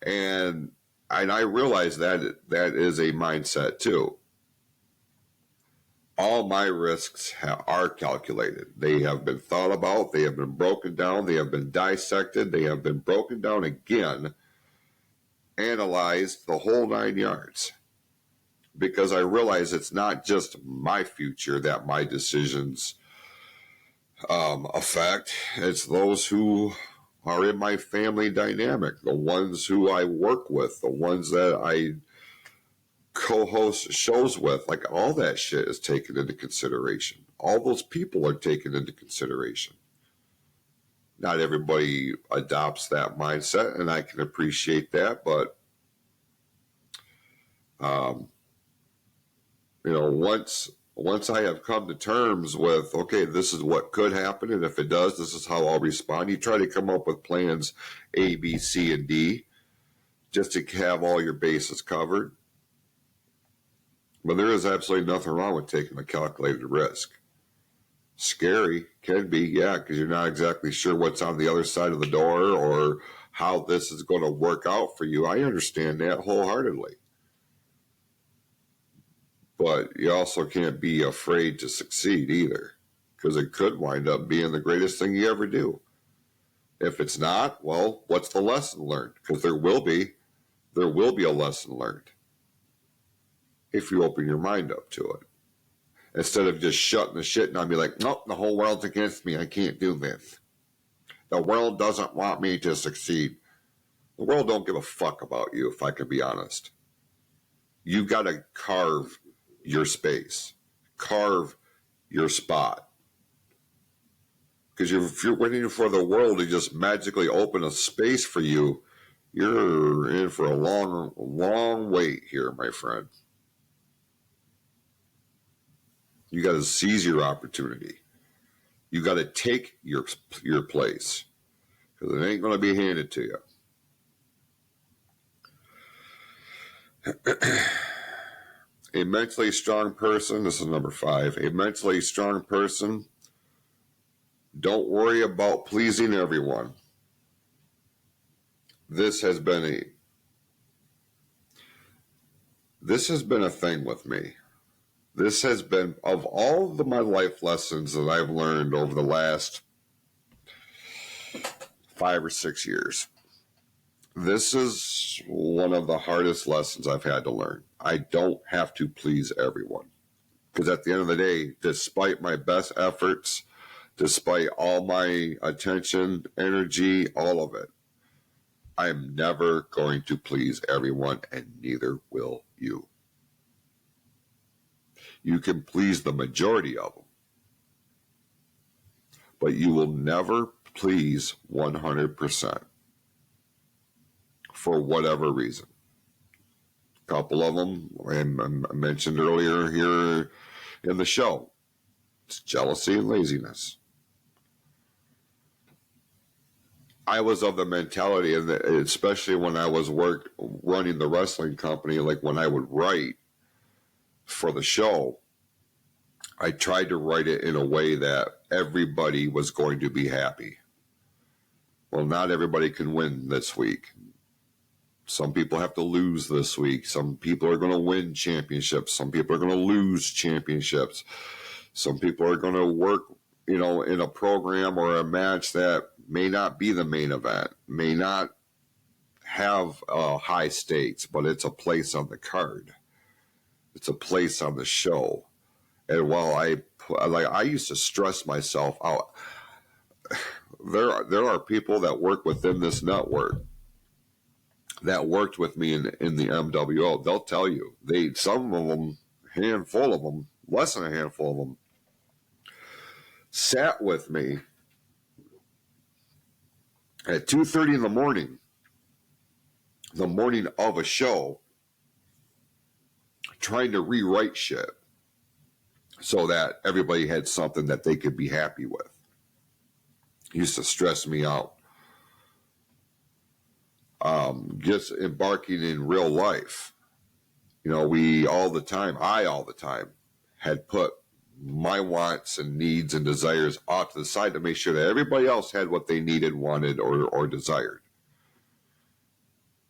And I realize that is a mindset too. All my risks are calculated. They have been thought about. They have been broken down. They have been dissected. They have been broken down again, analyzed, the whole 9 yards. Because I realize it's not just my future that my decisions affect. It's those who are in my family dynamic, the ones who I work with, the ones that I co-host shows with. Like, all that shit is taken into consideration. All those people are taken into consideration. Not everybody adopts that mindset, and I can appreciate that, but once I have come to terms with, okay, this is what could happen, and if it does, this is how I'll respond. You try to come up with plans A, B, C, and D, just to have all your bases covered. But there is absolutely nothing wrong with taking a calculated risk. Scary, can be, yeah, because you're not exactly sure what's on the other side of the door or how this is going to work out for you. I understand that wholeheartedly. But you also can't be afraid to succeed either, because it could wind up being the greatest thing you ever do. If it's not, well, what's the lesson learned? Because there will be a lesson learned if you open your mind up to it. Instead of just shutting the shit down and be like, nope, the whole world's against me. I can't do this. The world doesn't want me to succeed. The world don't give a fuck about you, if I can be honest. You've got to carve your space. Carve your spot. Because if you're waiting for the world to just magically open a space for you, you're in for a long, long wait here, my friend. You got to seize your opportunity. You got to take your place, because it ain't going to be handed to you. A mentally strong person, this is number 5, a mentally strong person, don't worry about pleasing everyone. This has been a thing with me. This has been, of all my life lessons that I've learned over the last 5 or 6 years, this is one of the hardest lessons I've had to learn. I don't have to please everyone. Because at the end of the day, despite my best efforts, despite all my attention, energy, all of it, I'm never going to please everyone, and neither will you. You can please the majority of them, but you will never please 100% for whatever reason. A couple of them, I mentioned earlier here in the show, it's jealousy and laziness. I was of the mentality, and especially when I was running the wrestling company, like when I would write for the show, I tried to write it in a way that everybody was going to be happy. Well, not everybody can win this week. Some people have to lose this week. Some people are going to win championships. Some people are going to lose championships. Some people are going to work, in a program or a match that may not be the main event, may not have high stakes, but it's a place on the card. It's a place on the show. And while I used to stress myself out, there are people that work within this network that worked with me in the MWO. They'll tell you, some of them, handful of them, less than a handful of them, sat with me at 2:30 in the morning of a show, trying to rewrite shit so that everybody had something that they could be happy with. It used to stress me out. Just embarking in real life, I all the time had put my wants and needs and desires off to the side to make sure that everybody else had what they needed, wanted, or desired.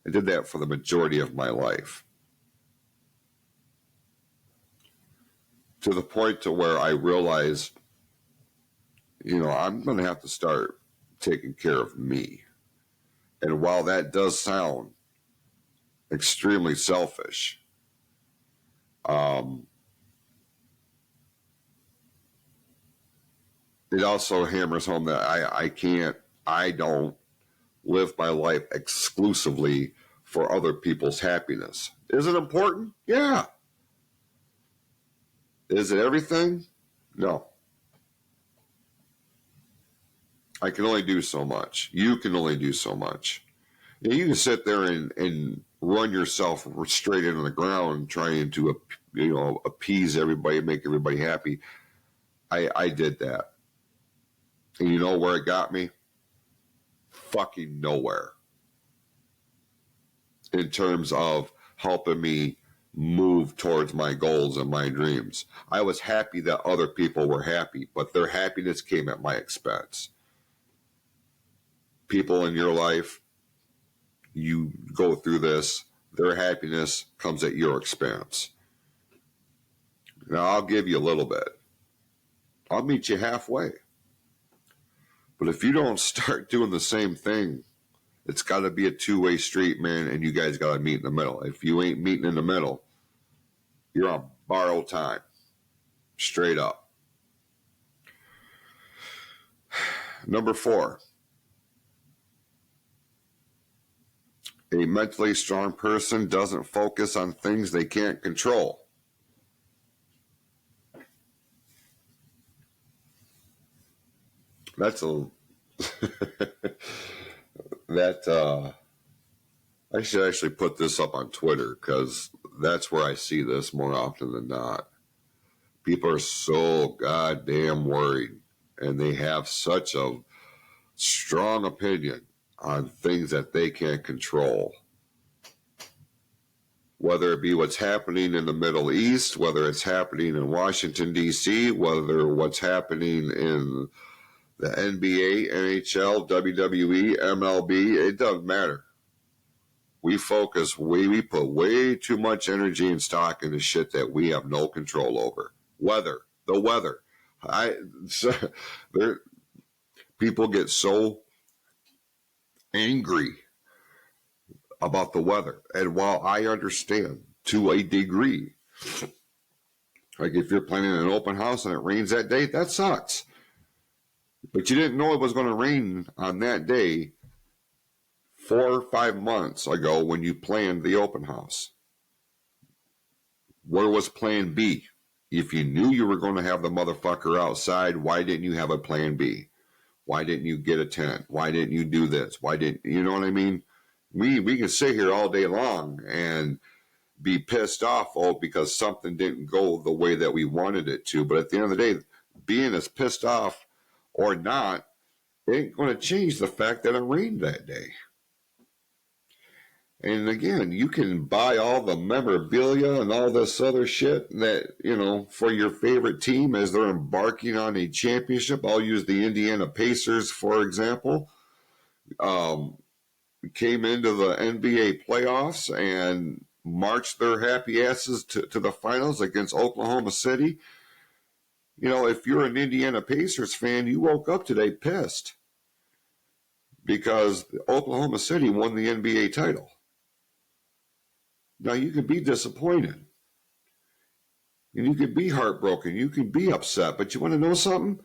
I did that for the majority of my life, to the point to where I realized, I'm going to have to start taking care of me. And while that does sound extremely selfish, it also hammers home that I don't live my life exclusively for other people's happiness. Is it important? Yeah. Is it everything? No. I can only do so much. You can only do so much. You can sit there and run yourself straight into the ground trying to appease everybody, make everybody happy. I did that. And you know where it got me? Fucking nowhere. In terms of helping me move towards my goals and my dreams. I was happy that other people were happy, but their happiness came at my expense. People in your life, you go through this, their happiness comes at your expense. Now, I'll give you a little bit. I'll meet you halfway. But if you don't start doing the same thing, it's got to be a two-way street, man, and you guys got to meet in the middle. If you ain't meeting in the middle, you're on borrowed time. Straight up. Number 4. A mentally strong person doesn't focus on things they can't control. That's a that I should actually put this up on Twitter because that's where I see this more often than not. People are so goddamn worried, and they have such a strong opinion on things that they can't control. Whether it be what's happening in the Middle East, whether it's happening in Washington, D.C., whether what's happening in the NBA, NHL, WWE, MLB, it doesn't matter. We put way too much energy and stock into shit that we have no control over. The weather. People get so angry about the weather. And while I understand to a degree, like if you're planning an open house and it rains that day, that sucks. But you didn't know it was going to rain on that day 4 or 5 months ago when you planned the open house. Where was plan B? If you knew you were going to have the motherfucker outside, why didn't you have a plan B? Why didn't you get a tent? Why didn't you do this? Why didn't you know what I mean? We can sit here all day long and be pissed off because something didn't go the way that we wanted it to. But at the end of the day, being as pissed off or not ain't going to change the fact that it rained that day. And again, you can buy all the memorabilia and all this other shit that, for your favorite team as they're embarking on a championship. I'll use the Indiana Pacers, for example. Came into the NBA playoffs and marched their happy asses to the finals against Oklahoma City. If you're an Indiana Pacers fan, you woke up today pissed because Oklahoma City won the NBA title. Now, you can be disappointed, and you can be heartbroken, you can be upset, but you want to know something?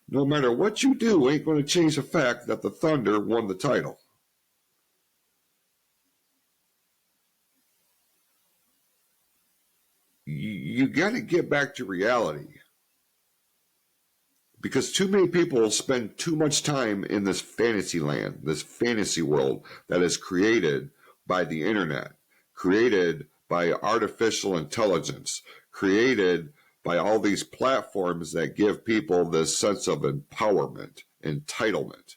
No matter what you do, ain't going to change the fact that the Thunder won the title. You got to get back to reality, because too many people spend too much time in this fantasy land, this fantasy world that is created by the internet, created by artificial intelligence, created by all these platforms that give people this sense of empowerment, entitlement.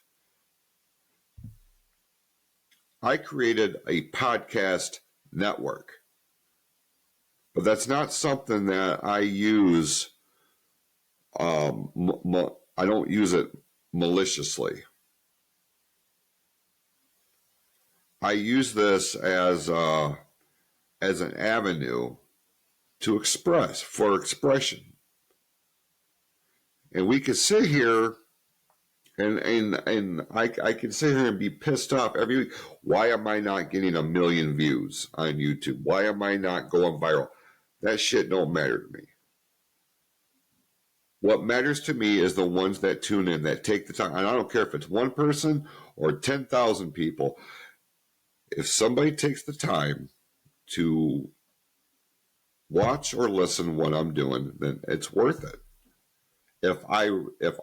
I created a podcast network, but that's not something that I use. I don't use it maliciously. I use this as an avenue to express, for expression. And we could sit here and I can sit here and be pissed off every week. Why am I not getting 1 million views on YouTube? Why am I not going viral? That shit don't matter to me. What matters to me is the ones that tune in, that take the time. And I don't care if it's one person or 10,000 people. If somebody takes the time to watch or listen what I'm doing, then it's worth it. If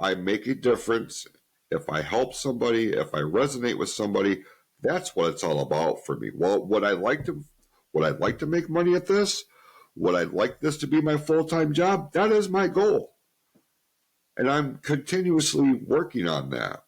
I make a difference, if I help somebody, if I resonate with somebody, that's what it's all about for me. Well, would I like to make money at this? Would I like this to be my full-time job? That is my goal. And I'm continuously working on that.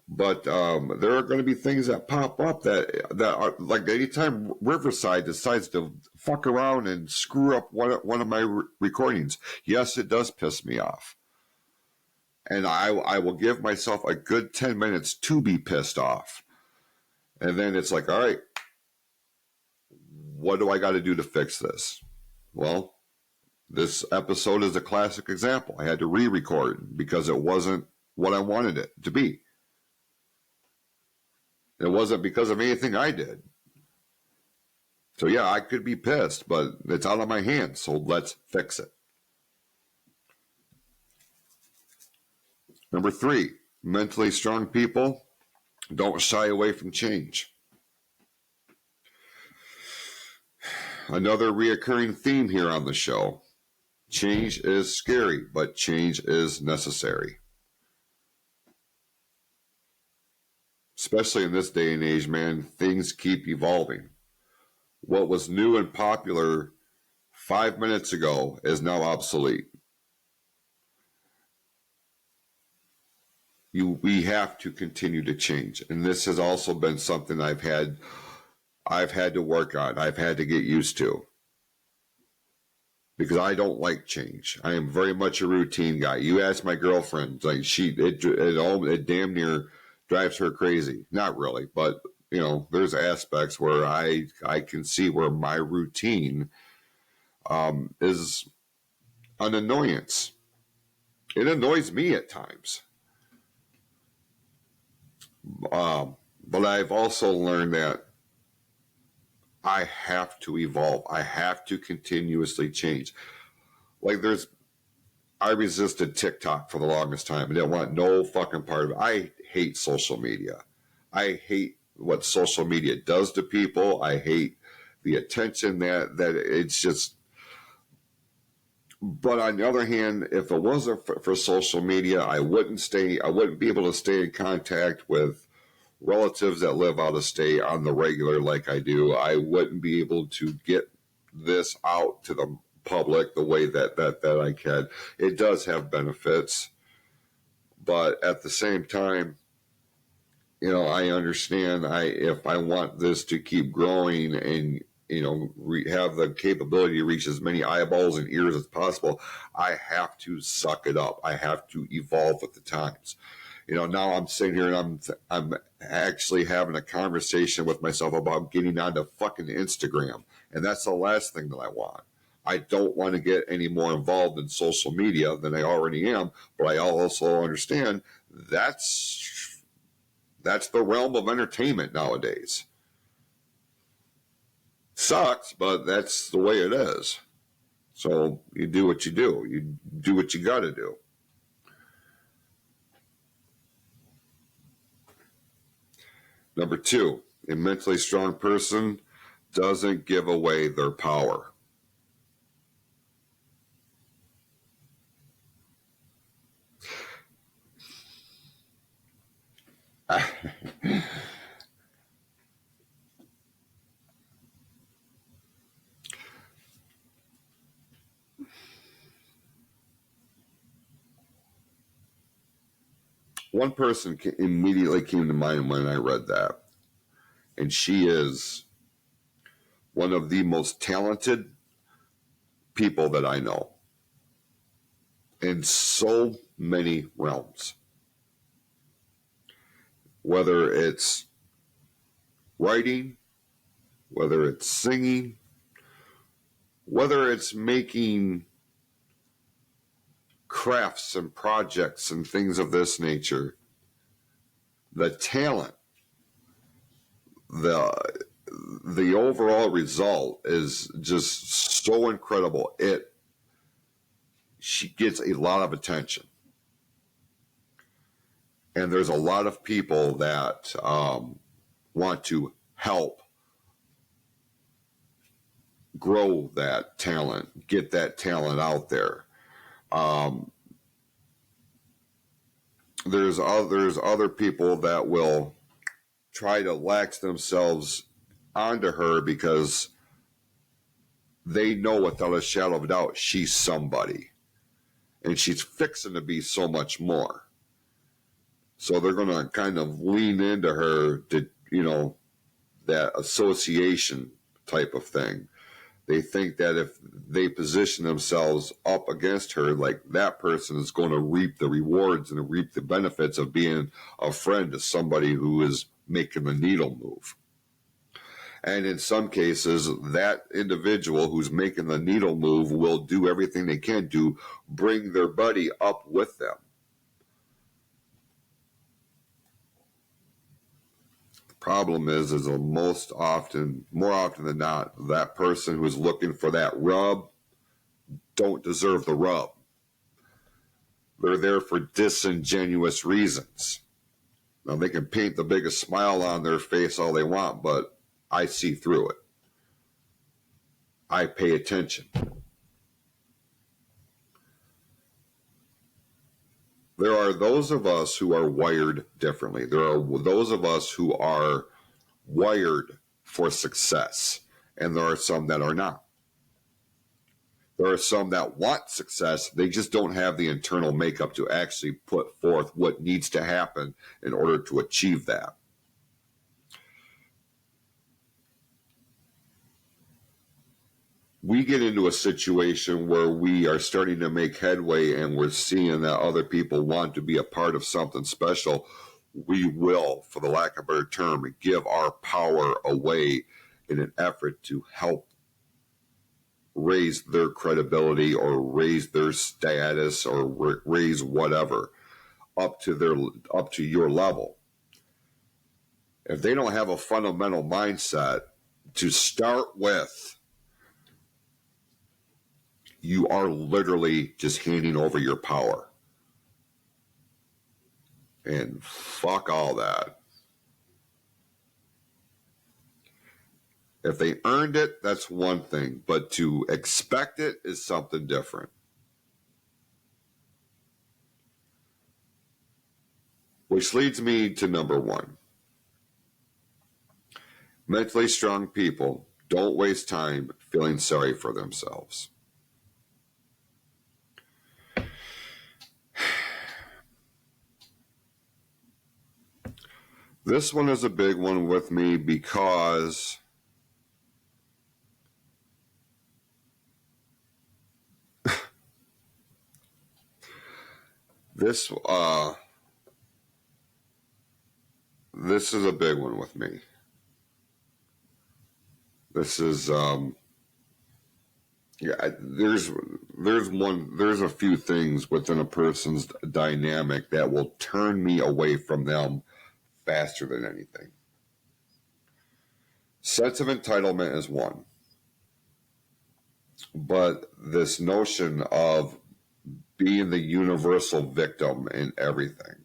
But there are going to be things that pop up that are like anytime Riverside decides to fuck around and screw up one of my recordings. Yes, it does piss me off. And I will give myself a good 10 minutes to be pissed off. And then it's like, all right, what do I got to do to fix this? Well, this episode is a classic example. I had to re-record because it wasn't what I wanted it to be. It wasn't because of anything I did. So yeah, I could be pissed, but it's out of my hands, so let's fix it. Number 3, mentally strong people don't shy away from change. Another reoccurring theme here on the show. Change is scary, but change is necessary. Especially in this day and age, man, things keep evolving. What was new and popular 5 minutes ago is now obsolete. We have to continue to change. And this has also been something I've had to work on. I've had to get used to. Because I don't like change. I am very much a routine guy. You ask my girlfriend, like it damn near drives her crazy. Not really, but you know, there's aspects where I can see where my routine is an annoyance. It annoys me at times. But I've also learned that I have to evolve. I have to continuously change. Like I resisted TikTok for the longest time. I didn't want no fucking part of it. I hate social media. I hate what social media does to people. I hate the attention that it's just. But on the other hand, if it wasn't for social media, I wouldn't be able to stay in contact with relatives that live out of state on the regular like I do. I wouldn't be able to get this out to the public the way that I can. It does have benefits, but at the same time, you know, I understand if I want this to keep growing and, you know, have the capability to reach as many eyeballs and ears as possible, I have to suck it up. I have to evolve with the times. You know, now I'm sitting here and I'm actually having a conversation with myself about getting onto fucking Instagram. And that's the last thing that I want. I don't want to get any more involved in social media than I already am, but I also understand that's the realm of entertainment nowadays. Sucks, but that's the way it is. So you do what you do. You do what you got to do. Number 2, a mentally strong person doesn't give away their power. One person immediately came to mind when I read that, and she is one of the most talented people that I know in so many realms. Whether it's writing, whether it's singing, whether it's making crafts and projects and things of this nature, the talent, the overall result is just so incredible. She gets a lot of attention. And there's a lot of people that want to help grow that talent, get that talent out there. There's other people that will try to lax themselves onto her because they know without a shadow of a doubt she's somebody. And she's fixing to be so much more. So they're going to kind of lean into her to, you know, that association type of thing. They think that if they position themselves up against her, like that person is going to reap the rewards and reap the benefits of being a friend to somebody who is making the needle move. And in some cases, that individual who's making the needle move will do everything they can to bring their buddy up with them. Problem is more often than not, that person who is looking for that rub don't deserve the rub. They're there for disingenuous reasons. Now, they can paint the biggest smile on their face all they want, but I see through it. I pay attention. There are those of us who are wired differently. There are those of us who are wired for success, and there are some that are not. There are some that want success. They just don't have the internal makeup to actually put forth what needs to happen in order to achieve that. We get into a situation where we are starting to make headway and we're seeing that other people want to be a part of something special. We will, for the lack of a better term, give our power away in an effort to help raise their credibility or raise their status or raise whatever up to your level. If they don't have a fundamental mindset to start with, you are literally just handing over your power. And fuck all that. If they earned it, that's one thing. But to expect it is something different. Which leads me to number one. Mentally strong people don't waste time feeling sorry for themselves. This one is a big one with me because this is a big one with me. This is there's a few things within a person's dynamic that will turn me away from them faster than anything. Sense of entitlement is one. But this notion of being the universal victim in everything,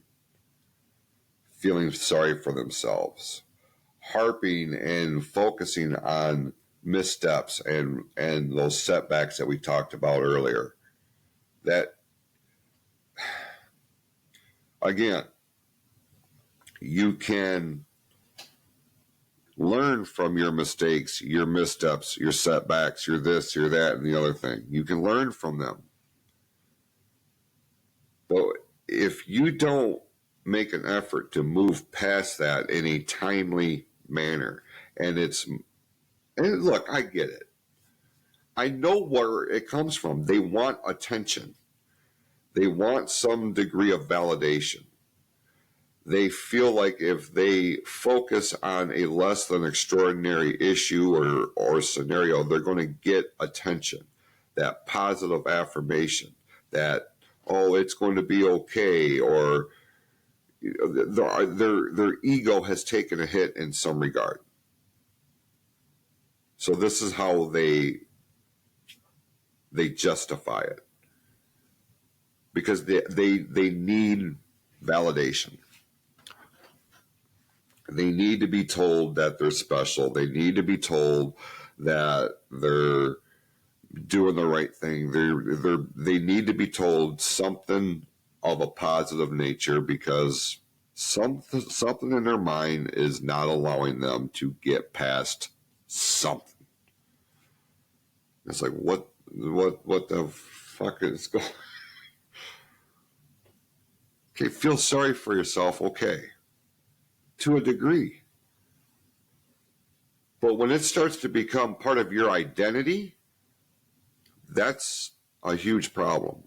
feeling sorry for themselves, harping and focusing on missteps and those setbacks that we talked about earlier, that, again, you can learn from your mistakes, your missteps, your setbacks, your this, your that, and the other thing. You can learn from them. But if you don't make an effort to move past that in a timely manner, and look, I get it. I know where it comes from. They want attention. They want some degree of validation. They feel like if they focus on a less than extraordinary issue or scenario, they're going to get attention, that positive affirmation, that, oh, it's going to be okay, or their ego has taken a hit in some regard. So this is how they justify it, because they need validation. They need to be told that they're special. They need to be told that they're doing the right thing. They need to be told something of a positive nature, because something in their mind is not allowing them to get past something. It's like, what the fuck is going on? Okay, feel sorry for yourself, okay, to a degree. But when it starts to become part of your identity, that's a huge problem.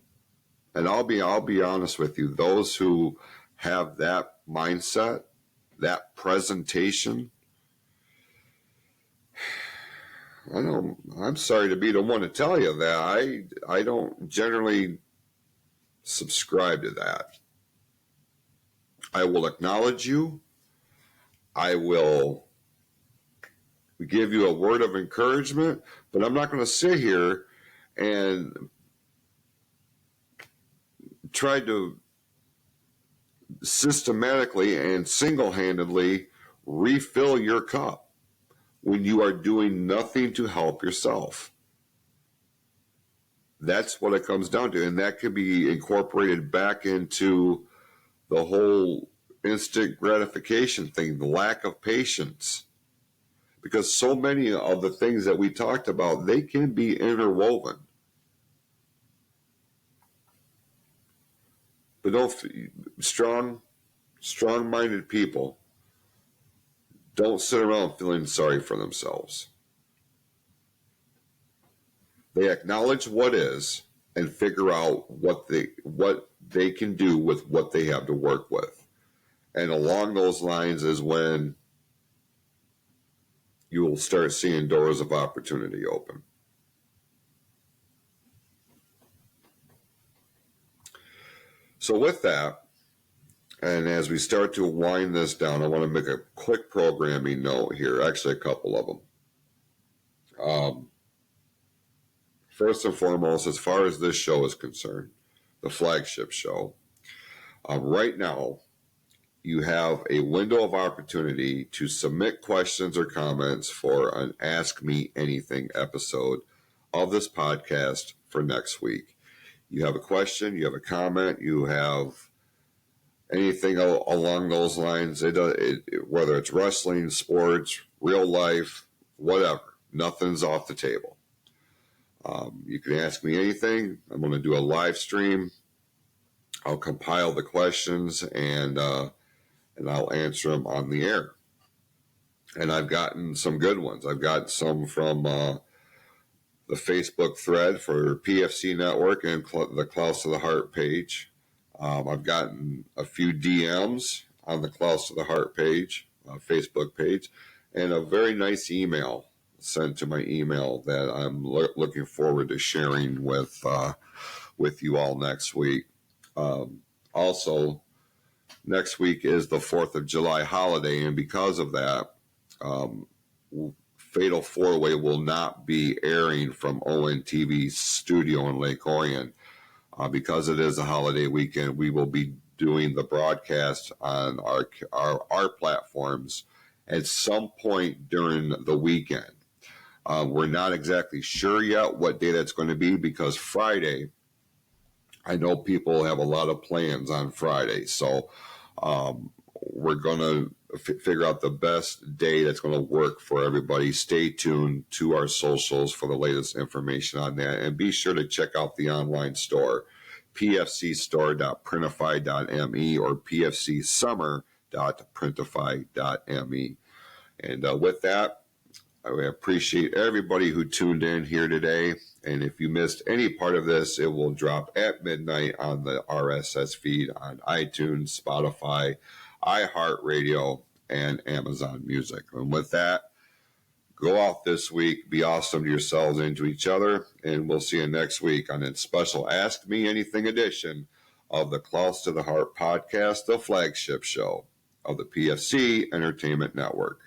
And I'll be honest with you, those who have that mindset, that presentation, I'm sorry to be the one to tell you that I don't generally subscribe to that. I will acknowledge you. I will give you a word of encouragement, but I'm not going to sit here and try to systematically and single-handedly refill your cup when you are doing nothing to help yourself. That's what it comes down to. And that can be incorporated back into the whole instant gratification thing, the lack of patience. Because so many of the things that we talked about, they can be interwoven. But strong-minded people don't sit around feeling sorry for themselves. They acknowledge what is and figure out what they can do with what they have to work with. And along those lines is when you will start seeing doors of opportunity open. So with that, and as we start to wind this down, I want to make a quick programming note here, actually a couple of them. First and foremost, as far as this show is concerned, the flagship show, right now, you have a window of opportunity to submit questions or comments for an Ask Me Anything episode of this podcast for next week. You have a question, you have a comment, you have anything along those lines, whether it's wrestling, sports, real life, whatever, nothing's off the table. You can ask me anything. I'm going to do a live stream. I'll compile the questions and I'll answer them on the air. And I've gotten some good ones. I've got some from the Facebook thread for PFC Network and the Clouse to the Heart page. I've gotten a few DMs on the Clouse to the Heart page, Facebook page, and a very nice email sent to my email that I'm looking forward to sharing with you all next week. Also, next week is the 4th of July holiday, and because of that, Fatal 4-Way will not be airing from ONTV's studio in Lake Orion. Because it is a holiday weekend, we will be doing the broadcast on our platforms at some point during the weekend. We're not exactly sure yet what day that's going to be, because Friday, I know people have a lot of plans on Friday. So we're going to figure out the best day that's going to work for everybody. Stay tuned to our socials for the latest information on that. And be sure to check out the online store, pfcstore.printify.me or pfcsummer.printify.me. And with that, I appreciate everybody who tuned in here today. And if you missed any part of this, it will drop at midnight on the RSS feed on iTunes, Spotify, iHeartRadio, and Amazon Music. And with that, go out this week, be awesome to yourselves and to each other, and we'll see you next week on a special Ask Me Anything edition of the Clouse to the Heart podcast, the flagship show of the PFC Entertainment Network.